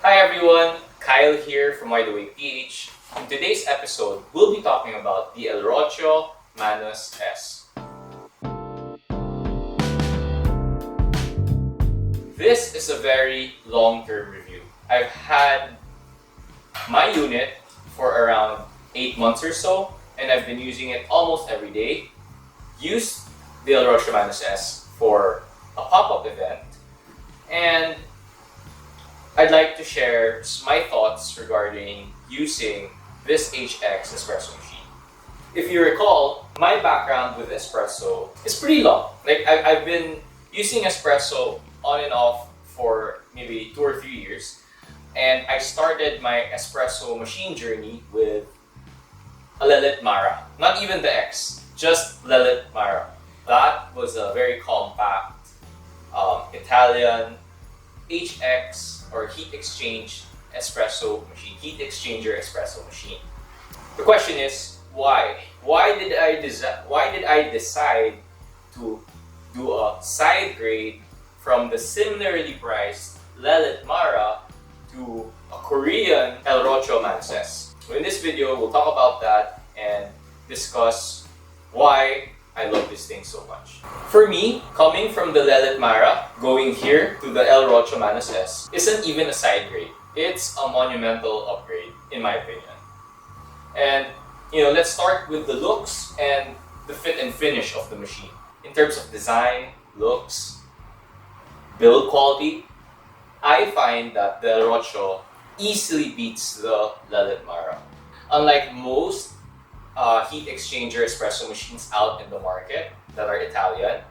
Hi everyone, Kyle here from Wide Awake PH. In today's episode, we'll be talking about the Rocio Manus S. This is a very long-term review. I've had my unit for around 8 months or so, and I've been using it almost every day. Used the Rocio Manus S for a pop-up event, and I'd like to share my thoughts regarding using this HX espresso machine. If you recall, my background with espresso is pretty long. I've been using espresso on and off for maybe 2 or 3 years, and I started my espresso machine journey with a Lelit Mara. Not even the X, just Lelit Mara. That was a very compact Italian HX or heat exchange espresso machine, heat exchanger espresso machine. The question is, why? Why did I decide to do a side grade from the similarly priced Lelit Mara to a Korean Rocio Manus S? So in this video, we'll talk about that and discuss why I love this thing so much. For me, coming from the Lelit Mara, going here to the Rocio Manus S isn't even a side grade. It's a monumental upgrade, in my opinion. And let's start with the looks and the fit and finish of the machine. In terms of design, looks, build quality, I find that the Rocio easily beats the Lelit Mara. Unlike most heat exchanger espresso machines out in the market that are Italian,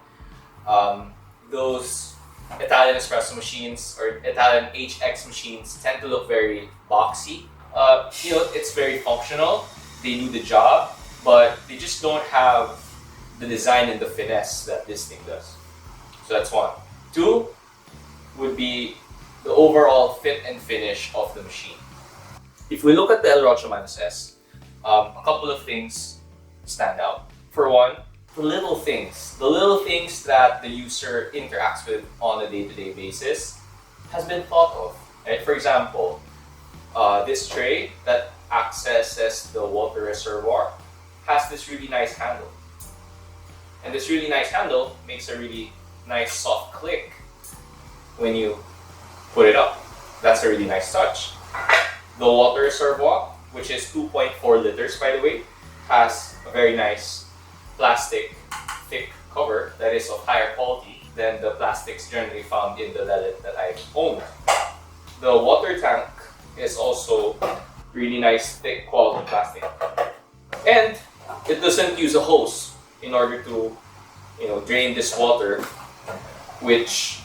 those Italian espresso machines or Italian HX machines tend to look very boxy. It's very functional, they do the job, but they just don't have the design and the finesse that this thing does. So that's one. Two would be the overall fit and finish of the machine. If we look at the Rocio Manus S, a couple of things stand out. For one, the little things that the user interacts with on a day-to-day basis has been thought of. Right? For example, this tray that accesses the water reservoir has this really nice handle. And this really nice handle makes a really nice soft click when you put it up. That's a really nice touch. The water reservoir, which is 2.4 liters by the way, has a very nice plastic thick cover that is of higher quality than the plastics generally found in the Lelit that I own. The water tank is also really nice thick quality plastic. And it doesn't use a hose in order to drain this water, which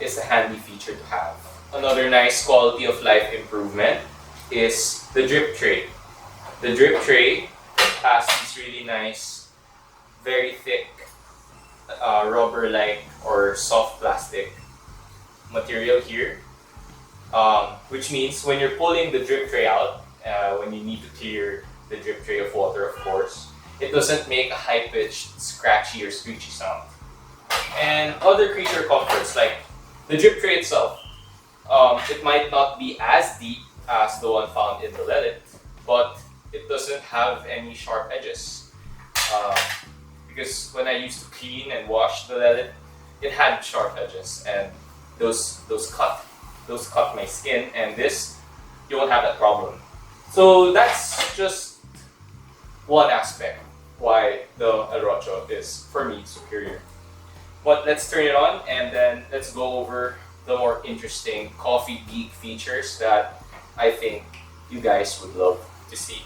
is a handy feature to have. Another nice quality of life improvement is the drip tray. The drip tray has this really nice, very thick rubber-like or soft plastic material here, which means when you're pulling the drip tray out, when you need to clear the drip tray of water, of course, it doesn't make a high-pitched, scratchy or screechy sound. And other creature comforts like the drip tray itself. It might not be as deep as the one found in the Lelit, but it doesn't have any sharp edges. Because when I used to clean and wash the Lelit, it had sharp edges, and those cut my skin. And this, you won't have that problem. So that's just one aspect why the Rocio is, for me, superior. But let's turn it on and then let's go over the more interesting coffee geek features that I think you guys would love to see.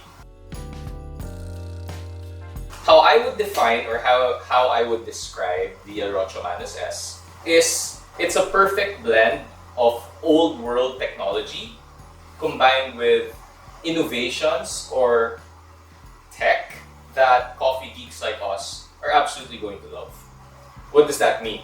How I would define or how I would describe the Rocio Manus S is it's a perfect blend of old world technology combined with innovations or tech that coffee geeks like us are absolutely going to love. What does that mean?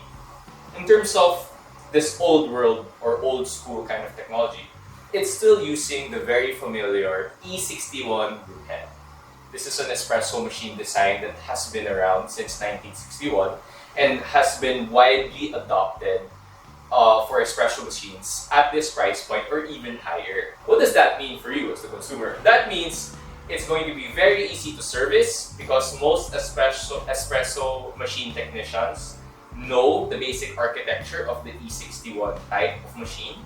In terms of this old world or old school kind of technology, it's still using the very familiar E61 brew head. This is an espresso machine design that has been around since 1961 and has been widely adopted for espresso machines at this price point or even higher. What does that mean for you as the consumer? That means it's going to be very easy to service because most espresso machine technicians know the basic architecture of the E61 type of machine.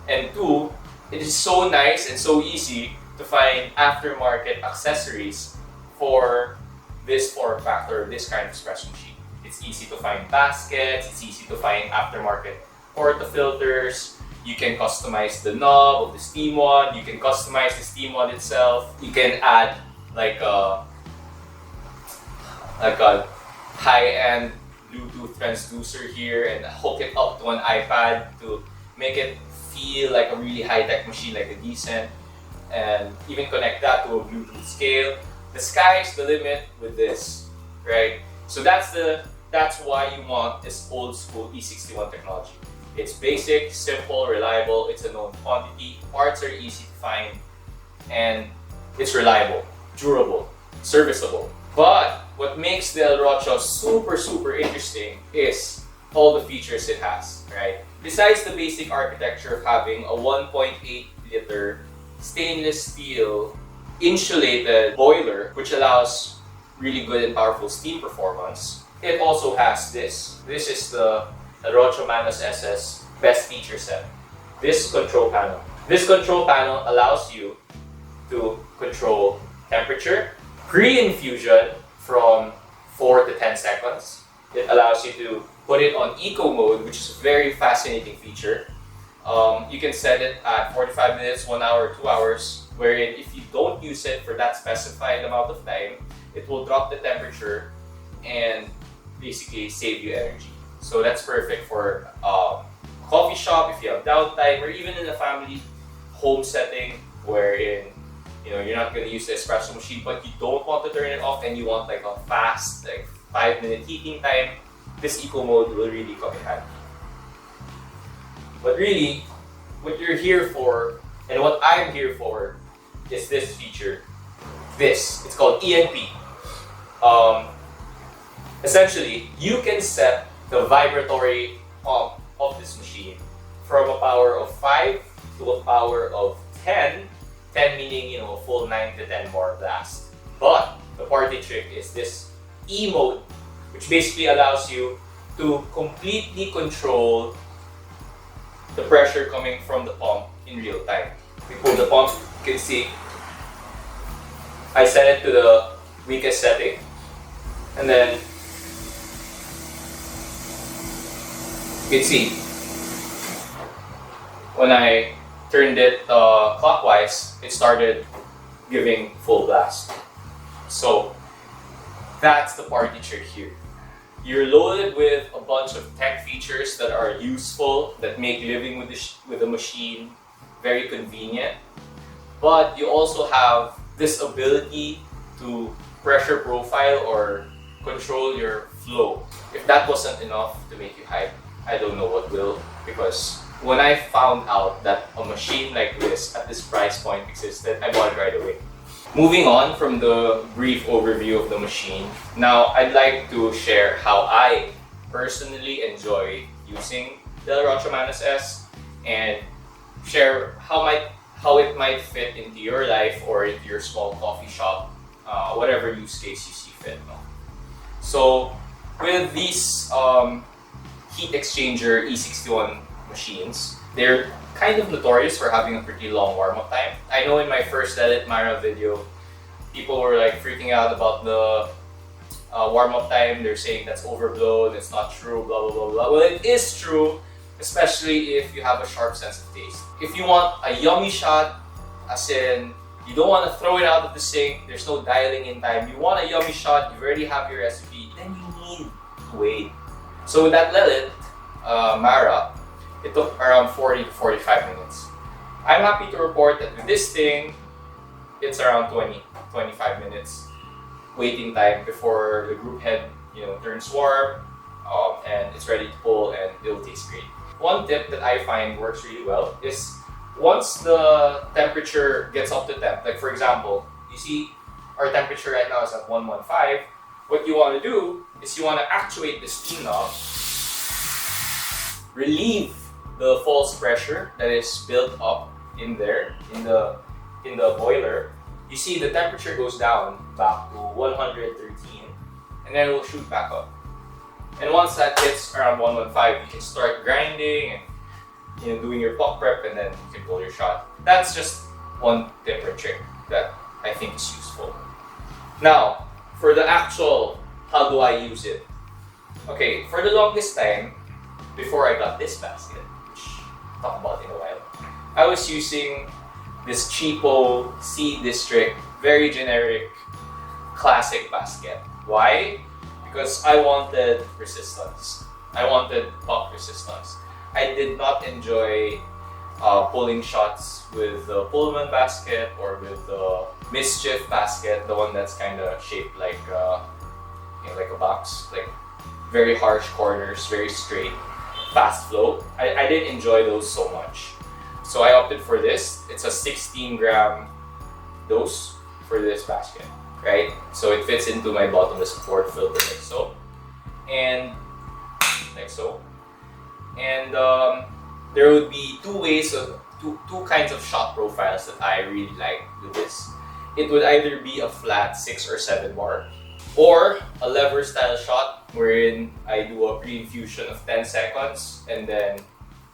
And two, it is so nice and so easy to find aftermarket accessories for this form factor, this kind of espresso machine. It's easy to find baskets, it's easy to find aftermarket portafilters. You can customize the knob of the steam wand, you can customize the steam wand itself. You can add like a high-end Bluetooth transducer here and hook it up to an iPad to make it feel like a really high-tech machine, like a decent, and even connect that to a Bluetooth scale. The sky is the limit with this, right? So that's why you want this old school E61 technology. It's basic, simple, reliable, it's a known quantity, parts are easy to find, and it's reliable, durable, serviceable. But what makes the El Rocio super interesting is all the features it has, right? Besides the basic architecture of having a 1.8 liter stainless steel insulated boiler, which allows really good and powerful steam performance, it also has this. This is the Rocio Manus SS best feature set. This control panel. This control panel allows you to control temperature, pre-infusion from 4 to 10 seconds. It allows you to put it on eco mode, which is a very fascinating feature. You can set it at 45 minutes, 1 hour, 2 hours, wherein if you don't use it for that specified amount of time, it will drop the temperature and basically save you energy. So that's perfect for coffee shop if you have downtime, or even in a family home setting wherein you're not going to use the espresso machine but you don't want to turn it off and you want like a fast 5-minute heating time. This eco mode will really come in handy. But really, what you're here for and what I'm here for is this feature. It's called ENP. Essentially, you can set the vibratory pump of this machine from a power of 5 to a power of 10. 10 meaning, a full 9 to 10 bar blast. But the party trick is this E mode, which basically allows you to completely control the pressure coming from the pump in real time. We pull the pump, you can see I set it to the weakest setting, and then you can see when I turned it clockwise, it started giving full blast. So that's the party trick here. You're loaded with a bunch of tech features that are useful, that make living with the machine very convenient. But you also have this ability to pressure profile or control your flow. If that wasn't enough to make you hype, I don't know what will, because when I found out that a machine like this at this price point existed, I bought it right away. Moving on from the brief overview of the machine, now I'd like to share how I personally enjoy using the Rocio Manus S and share how it might fit into your life or into your small coffee shop, whatever use case you see fit. No? So with these heat exchanger E61 machines, they're kind of notorious for having a pretty long warm-up time. I know in my first Let It Mara video, people were like freaking out about the warm-up time. They're saying that's overblown, it's not true, blah blah blah blah. Well, it is true, especially if you have a sharp sense of taste. If you want a yummy shot, as in you don't want to throw it out of the sink, there's no dialing in time, you want a yummy shot, you already have your recipe, then you need to wait. So with that Let It Mara, it took around 40 to 45 minutes. I'm happy to report that with this thing, it's around 20-25 minutes waiting time before the group head turns warm, and it's ready to pull and it'll taste great. One tip that I find works really well is once the temperature gets up to temp, like for example, you see our temperature right now is at 115, what you want to do is you want to actuate the steam knob relieve the false pressure that is built up in there in the boiler, you see the temperature goes down back to 113, and then it will shoot back up. And once that hits around 115, you can start grinding and doing your pop prep, and then you can pull your shot. That's just one tip or trick that I think is useful. Now, for the actual, how do I use it? Okay, for the longest time, before I got this basket, which I'll talk about in a while, I was using this cheapo C District, very generic, classic basket. Why? Because I wanted resistance. I wanted puck resistance. I did not enjoy pulling shots with the Pullman basket or with the Mischief basket, the one that's kind of shaped like like a box, like very harsh corners, very straight, fast flow. I didn't enjoy those so much. So I opted for this. It's a 16-gram dose for this basket, right? So it fits into my bottomless quart filter like so, and like so. And there would be two kinds of shot profiles that I really like with this. It would either be a flat 6 or 7 bar, or a lever style shot wherein I do a pre-infusion of 10 seconds and then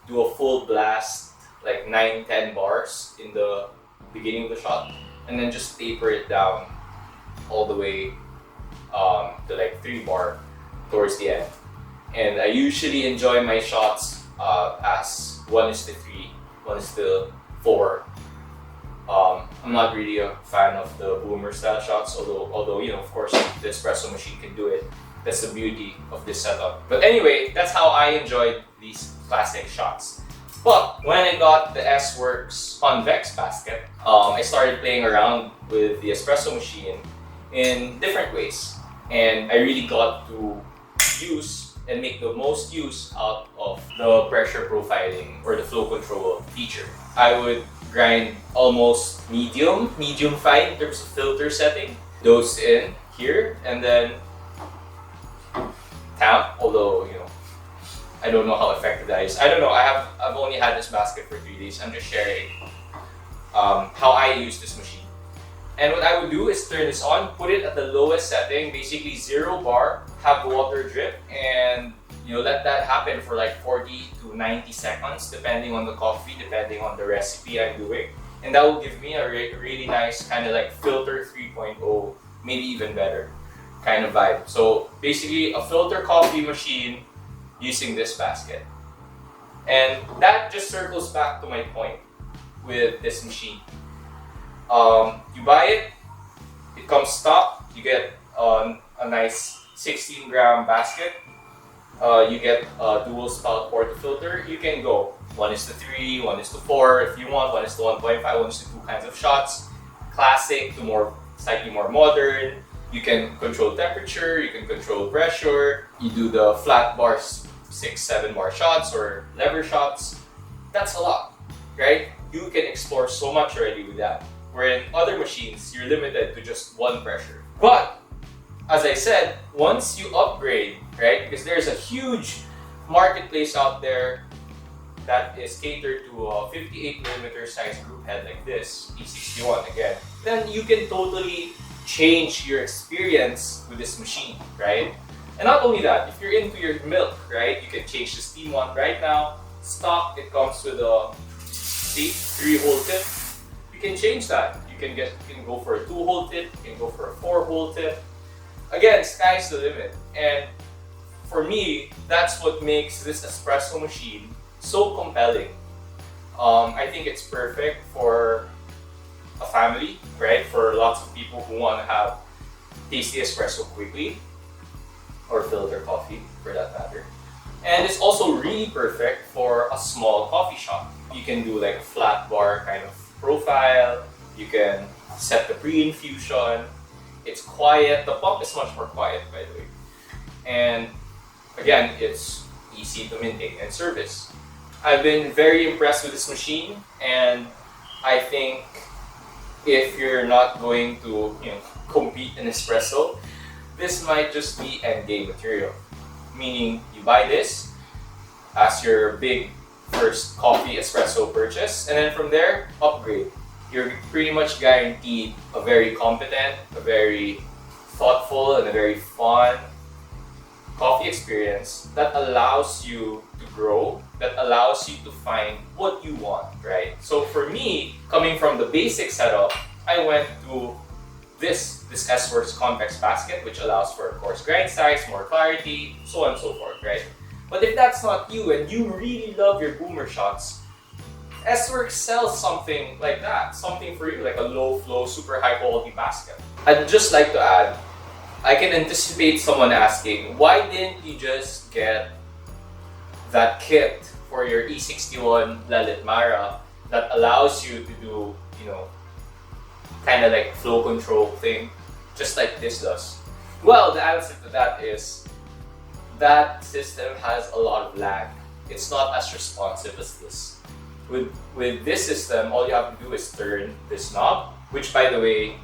do a full blast like 9-10 bars in the beginning of the shot, and then just taper it down all the way to like 3 bar towards the end. And I usually enjoy my shots as 1:3, 1:4. I'm not really a fan of the boomer style shots, although of course the espresso machine can do it. That's the beauty of this setup. But anyway, that's how I enjoyed these classic shots. But when I got the S-Works Convex basket, I started playing around with the espresso machine in different ways, and I really got to use and make the most use out of the pressure profiling or the flow control feature. I would grind almost medium fine in terms of filter setting, dose in here, and then tamp, although I don't know how effective that is. I don't know, I've only had this basket for 3 days. I'm just sharing how I use this machine. And what I would do is turn this on, put it at the lowest setting, basically 0 bar, have water drip, and let that happen for like 40 to 90 seconds, depending on the coffee, depending on the recipe I'm doing. And that will give me a really nice kind of like filter 3.0, maybe even better kind of vibe. So basically a filter coffee machine using this basket. And that just circles back to my point with this machine. You buy it, it comes stock, you get a nice 16-gram basket, you get a dual spout portafilter. You can go 1:3, 1:4 if you want, 1:1.5, 1:2 kinds of shots, classic to slightly more modern. You can control temperature, you can control pressure, you do the flat bars, 6-7 bar shots or lever shots. That's a lot, right? You can explore so much already with that. Where in other machines, you're limited to just one pressure. But, as I said, once you upgrade, right, because there's a huge marketplace out there that is catered to a 58mm size group head like this, E61 again, then you can totally change your experience with this machine, right? And not only that, if you're into your milk, right, you can change the steam one right now. Stock, it comes with a 3-hole tip. You can change that. You can go for a 2-hole tip, you can go for a 4-hole tip. Again, sky's the limit. And for me, that's what makes this espresso machine so compelling. I think it's perfect for a family, right? For lots of people who want to have tasty espresso quickly, or filter coffee for that matter. And it's also really perfect for a small coffee shop. You can do like a flat bar kind of profile. You can set the pre-infusion. It's quiet. The pump is much more quiet, by the way. And again, it's easy to maintain and service. I've been very impressed with this machine, and I think if you're not going to compete in espresso, this might just be endgame material. Meaning you buy this, as your big first coffee espresso purchase, and then from there, upgrade. You're pretty much guaranteed a very competent, a very thoughtful, and a very fun coffee experience that allows you to grow, that allows you to find what you want, right? So for me, coming from the basic setup, I went to this S-Works convex basket, which allows for, of course, grind size, more clarity, so on and so forth, right? But if that's not you and you really love your boomer shots, S-Works sells something like that, something for you, like a low flow, super high quality basket. I'd just like to add, I can anticipate someone asking, why didn't you just get that kit for your E61 Lalit Mara that allows you to do, kind of like flow control thing, just like this does? Well, the answer to that is that system has a lot of lag. It's not as responsive as this. With this system, all you have to do is turn this knob, which by the way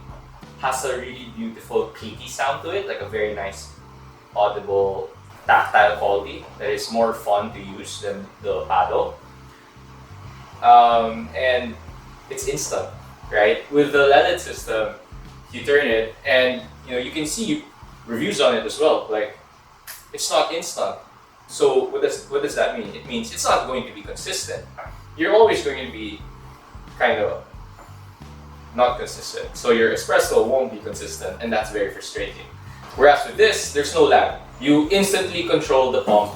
has a really beautiful clicky sound to it, like a very nice audible tactile quality that is more fun to use than the paddle. And it's instant, right? With the Lelit system, you turn it and you can see reviews on it as well. Like, it's not instant. So what does that mean? It means it's not going to be consistent. You're always going to be kind of not consistent. So your espresso won't be consistent, and that's very frustrating. Whereas with this, there's no lag. You instantly control the pump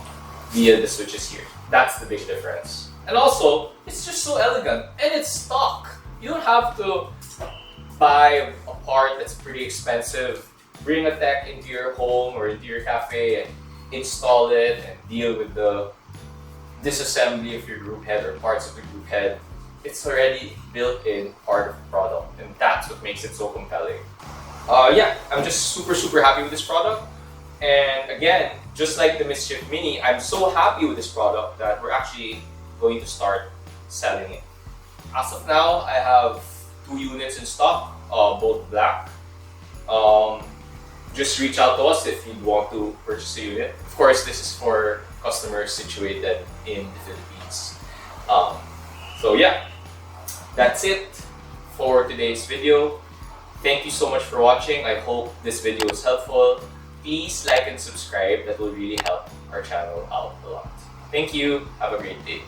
via the switches here. That's the big difference. And also, it's just so elegant, and it's stock. You don't have to buy a part that's pretty expensive, bring a tech into your home or into your cafe and install it and deal with the disassembly of your group head or parts of the group head. It's already built-in part of the product, and that's what makes it so compelling. I'm just super happy with this product. And again, just like the Mischief Mini, I'm so happy with this product that we're actually going to start selling it. As of now, I have 2 units in stock, both black. Just reach out to us if you want to purchase a unit. Of course, this is for customers situated in the Philippines. That's it for today's video. Thank you so much for watching. I hope this video was helpful. Please like and subscribe. That will really help our channel out a lot. Thank you. Have a great day.